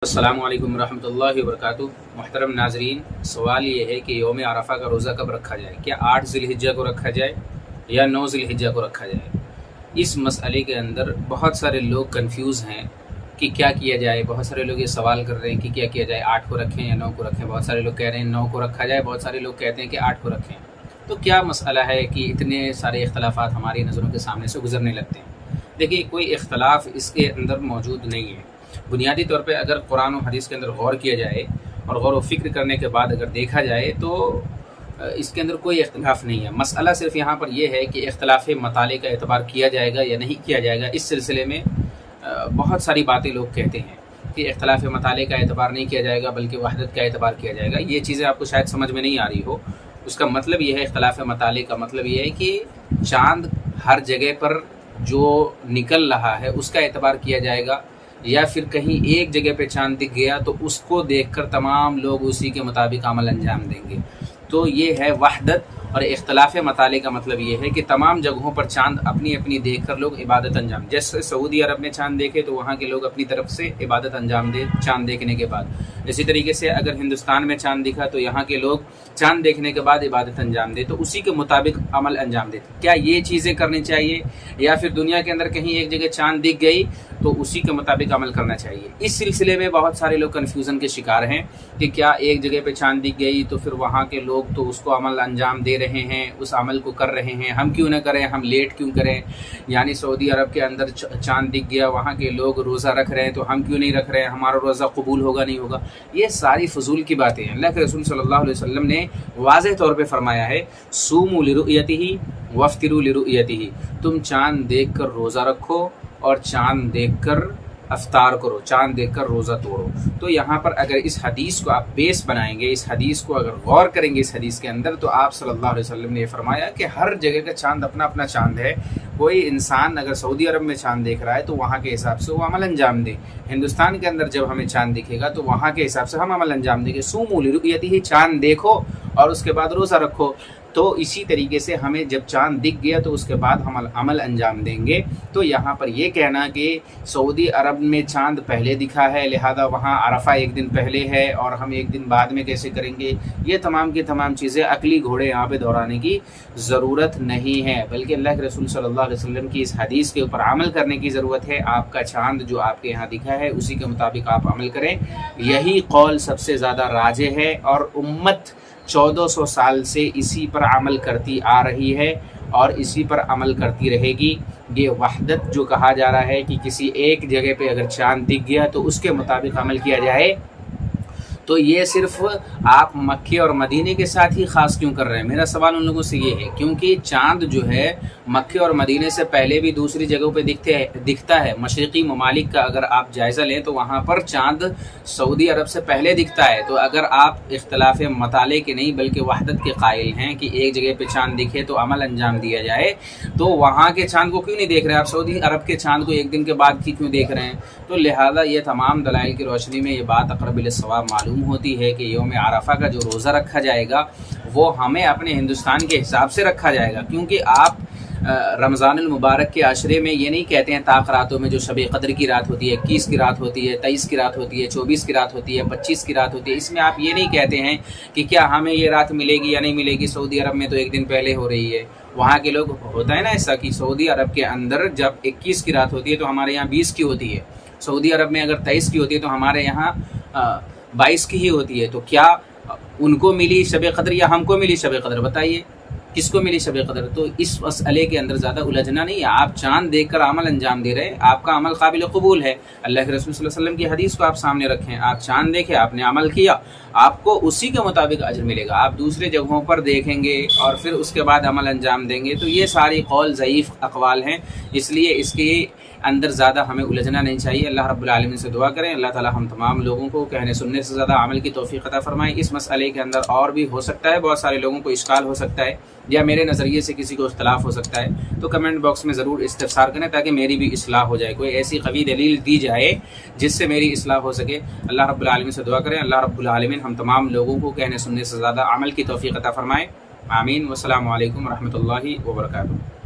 السلام علیکم ورحمۃ اللہ وبرکاتہ۔ محترم ناظرین، سوال یہ ہے کہ یوم عرفہ کا روزہ کب رکھا جائے؟ کیا 8 ذی الحجہ کو رکھا جائے یا 9 ذی الحجہ کو رکھا جائے؟ اس مسئلے کے اندر بہت سارے لوگ کنفیوز ہیں کہ کیا کیا جائے۔ بہت سارے لوگ یہ سوال کر رہے ہیں کہ کیا کیا جائے، 8 کو رکھیں یا 9 کو رکھیں۔ بہت سارے لوگ کہہ رہے ہیں 9 کو رکھا جائے، بہت سارے لوگ کہتے ہیں کہ 8 کو رکھیں۔ تو کیا مسئلہ ہے کہ اتنے سارے اختلافات ہماری نظروں کے سامنے سے گزرنے لگتے ہیں؟ دیکھیے، کوئی اختلاف اس کے اندر موجود نہیں ہے۔ بنیادی طور پہ اگر قرآن و حدیث کے اندر غور کیا جائے اور غور و فکر کرنے کے بعد اگر دیکھا جائے تو اس کے اندر کوئی اختلاف نہیں ہے۔ مسئلہ صرف یہاں پر یہ ہے کہ اختلاف مطالعے کا اعتبار کیا جائے گا یا نہیں کیا جائے گا۔ اس سلسلے میں بہت ساری باتیں لوگ کہتے ہیں کہ اختلاف مطالعے کا اعتبار نہیں کیا جائے گا بلکہ وحدت کا اعتبار کیا جائے گا۔ یہ چیزیں آپ کو شاید سمجھ میں نہیں آ رہی ہو۔ اس کا مطلب یہ ہے، اختلاف مطالعے کا مطلب یہ ہے کہ چاند ہر جگہ پر جو نکل رہا ہے اس کا اعتبار کیا جائے گا، یا پھر کہیں ایک جگہ پہ چاند دکھ گیا تو اس کو دیکھ کر تمام لوگ اسی کے مطابق عمل انجام دیں گے۔ تو یہ ہے وحدت۔ اور اختلاف مطالعے کا مطلب یہ ہے کہ تمام جگہوں پر چاند اپنی اپنی دیکھ کر لوگ عبادت انجام، جیسے سعودی عرب میں چاند دیکھے تو وہاں کے لوگ اپنی طرف سے عبادت انجام دیں چاند دیکھنے کے بعد۔ اسی طریقے سے اگر ہندوستان میں چاند دکھا تو یہاں کے لوگ چاند دیکھنے کے بعد عبادت انجام دیں، تو اسی کے مطابق عمل انجام دیتے۔ کیا یہ چیزیں کرنی چاہیے، یا پھر دنیا کے اندر کہیں ایک جگہ چاند دکھ گئی تو اسی کے مطابق عمل کرنا چاہیے؟ اس سلسلے میں بہت سارے لوگ کنفیوژن کے شکار ہیں کہ کیا ایک جگہ پہ چاند دکھ گئی تو پھر وہاں کے لوگ تو اس کو عمل انجام دے رہے ہیں، اس عمل کو کر رہے ہیں، ہم کیوں نہ کریں، ہم لیٹ کیوں کریں؟ یعنی سعودی عرب کے اندر چاند دکھ گیا، وہاں کے لوگ روزہ رکھ رہے ہیں تو ہم کیوں نہیں رکھ رہے ہیں، ہمارا روزہ قبول ہوگا نہیں ہوگا؟ یہ ساری فضول کی باتیں ہیں۔ اللہ کے رسول صلی اللہ علیہ وسلم نے واضح طور پہ فرمایا ہے، صوموا لرؤیتہ وافطروا لرؤیتہ، تم چاند دیکھ کر روزہ رکھو اور چاند دیکھ کر افطار کرو، چاند دیکھ کر روزہ توڑو۔ تو یہاں پر اگر اس حدیث کو آپ بیس بنائیں گے، اس حدیث کو اگر غور کریں گے اس حدیث کے اندر، تو آپ صلی اللہ علیہ وسلم نے یہ فرمایا کہ ہر جگہ کا چاند اپنا اپنا چاند ہے۔ کوئی انسان اگر سعودی عرب میں چاند دیکھ رہا ہے تو وہاں کے حساب سے وہ عمل انجام دے، ہندوستان کے اندر جب ہمیں چاند دکھے گا تو وہاں کے حساب سے ہم عمل انجام دیں گے۔ صوموا لرؤیتہ، چاند دیکھو اور اس کے بعد روزہ رکھو۔ تو اسی طریقے سے ہمیں جب چاند دکھ گیا تو اس کے بعد ہم عمل انجام دیں گے۔ تو یہاں پر یہ کہنا کہ سعودی عرب میں چاند پہلے دکھا ہے لہذا وہاں عرفہ ایک دن پہلے ہے اور ہم ایک دن بعد میں کیسے کریں گے، یہ تمام کی تمام چیزیں عقلی گھوڑے یہاں پہ دہرانے کی ضرورت نہیں ہے، بلکہ اللہ کے رسول صلی اللہ علیہ وسلم کی اس حدیث کے اوپر عمل کرنے کی ضرورت ہے۔ آپ کا چاند جو آپ کے یہاں دکھا ہے اسی کے مطابق آپ عمل کریں۔ یہی قول سب سے زیادہ راجح ہے، اور امت 1400 سال سے اسی پر عمل کرتی آ رہی ہے اور اسی پر عمل کرتی رہے گی۔ یہ وحدت جو کہا جا رہا ہے کہ کسی ایک جگہ پہ اگر چاند دکھ گیا تو اس کے مطابق عمل کیا جائے، تو یہ صرف آپ مکے اور مدینے کے ساتھ ہی خاص کیوں کر رہے ہیں؟ میرا سوال ان لوگوں سے یہ ہے، کیونکہ چاند جو ہے مکے اور مدینے سے پہلے بھی دوسری جگہوں پہ دکھتا ہے۔ مشرقی ممالک کا اگر آپ جائزہ لیں تو وہاں پر چاند سعودی عرب سے پہلے دکھتا ہے۔ تو اگر آپ اختلاف مطالعے کے نہیں بلکہ وحدت کے قائل ہیں کہ ایک جگہ پہ چاند دکھے تو عمل انجام دیا جائے، تو وہاں کے چاند کو کیوں نہیں دیکھ رہے آپ؟ سعودی عرب کے چاند کو ایک دن کے بعد کیوں دیکھ رہے ہیں؟ تو لہٰذا یہ تمام دلائل کی روشنی میں یہ بات اقرب للصواب معلوم ہوتی ہے کہ یوم عرفہ کا جو روزہ رکھا جائے گا وہ ہمیں اپنے ہندوستان کے حساب سے رکھا جائے گا، کیونکہ آپ رمضان المبارک کے عشرے میں یہ نہیں کہتے ہیں طاق راتوں میں جو شب قدر کی رات ہوتی ہے، 21 کی رات ہوتی ہے، 23 کی رات ہوتی ہے، 24 کی رات ہوتی ہے، 25 کی رات ہوتی ہے، اس میں آپ یہ نہیں کہتے ہیں کہ کیا ہمیں یہ رات ملے گی یا نہیں ملے گی۔ سعودی عرب میں تو ایک دن پہلے ہو رہی ہے، وہاں کے لوگ ہوتا ہے نا ایسا کہ سعودی عرب کے اندر جب 21 کی رات ہوتی ہے تو ہمارے یہاں 20 کی ہوتی ہے، سعودی عرب میں اگر 23 کی ہوتی ہے تو ہمارے یہاں 22 کی ہی ہوتی ہے۔ تو کیا ان کو ملی شب قدر یا ہم کو ملی شب قدر؟ بتائیے کس کو ملی شب قدر؟ تو اس مسئلے کے اندر زیادہ الجھنا نہیں ہے۔ آپ چاند دیکھ کر عمل انجام دے رہے، آپ کا عمل قابل قبول ہے۔ اللہ کے رسول صلی اللہ علیہ وسلم کی حدیث کو آپ سامنے رکھیں، آپ چاند دیکھیں، آپ نے عمل کیا، آپ کو اسی کے مطابق اجر ملے گا۔ آپ دوسرے جگہوں پر دیکھیں گے اور پھر اس کے بعد عمل انجام دیں گے، تو یہ ساری قول ضعیف اقوال ہیں، اس لیے اس کے اندر زیادہ ہمیں الجھنا نہیں چاہیے۔ اللہ رب العالمین سے دعا کریں، اللہ تعالی ہم تمام لوگوں کو کہنے سننے سے زیادہ عمل کی توفیق عطا فرمائے۔ اس مسئلے کے اندر اور بھی ہو سکتا ہے، بہت سارے لوگوں کو اشکال ہو سکتا ہے یا میرے نظریے سے کسی کو اختلاف ہو سکتا ہے، تو کمنٹ باکس میں ضرور استفسار کریں تاکہ میری بھی اصلاح ہو جائے، کوئی ایسی قوی دلیل دی جائے جس سے میری اصلاح ہو سکے۔ اللہ رب العالمین سے دعا کریں، اللہ رب العالمین ہم تمام لوگوں کو کہنے سننے سے زیادہ عمل کی توفیق عطا فرمائے۔ آمین۔ والسلام علیکم ورحمۃ اللہ وبرکاتہ۔